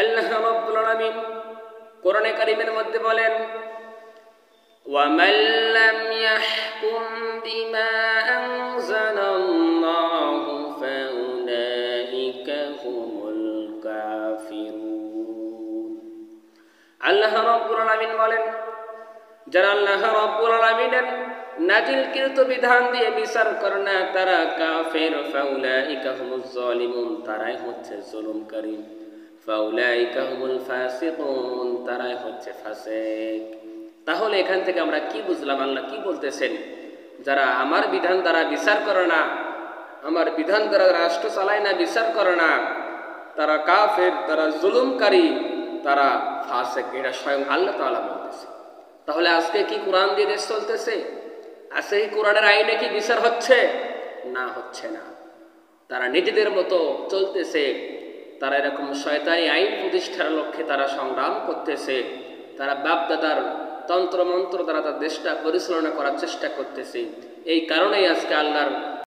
আল্লাহ রাব্বুল আলামিন কোরআনে কারীমের মধ্যে বলেন, ওয়ামান লাম ইয়াহকুম বিমা আনজালাল্লাহু ফাউলাইকা হুমুল কাফিরুন। আল্লাহ রাব্বুল আলামিন বলেন, যারা আল্লাহ রাব্বুল আলামিনের নাজিলকৃত বিধান দিয়ে বিচার করে না তারা কাফের। ফাউলাইকা হুমুজ জালিমুন, তারাই হচ্ছে জুলুমকারী। ফাউলাইকা হুমুল ফাসিকুন, তারাই হচ্ছে ফাসিক। তাহলে এখান থেকে আমরা কি বুঝলাম? আল্লাহ কি বলতেছেন? যারা আমার বিধান দ্বারা বিচার করে না, আমার বিধান দ্বারা রাষ্ট্র চালায় না, বিচার করে না, তারা কাফের, তারা জুলুমকারী, তারা ফাসিক। এটা স্বয়ং আল্লাহ তাআলা বলতেছে। তাহলে আজকে কি কোরআন দিয়ে দেশ চলতেছে? আজকে কি কোরআনের আইনে কি বিচার হচ্ছে? না, হচ্ছে না। তারা নিজেদের মতো চলতেছে। তারা এরকম শয়তানি আইন প্রতিষ্ঠার লক্ষ্যে তারা সংগ্রাম করতেছে। তারা বাপদাদার তন্ত্র মন্ত্র দ্বারা তার দেশটা পরিচালনা করার চেষ্টা করতেছে। এই কারণেই আজকে আল্লাহর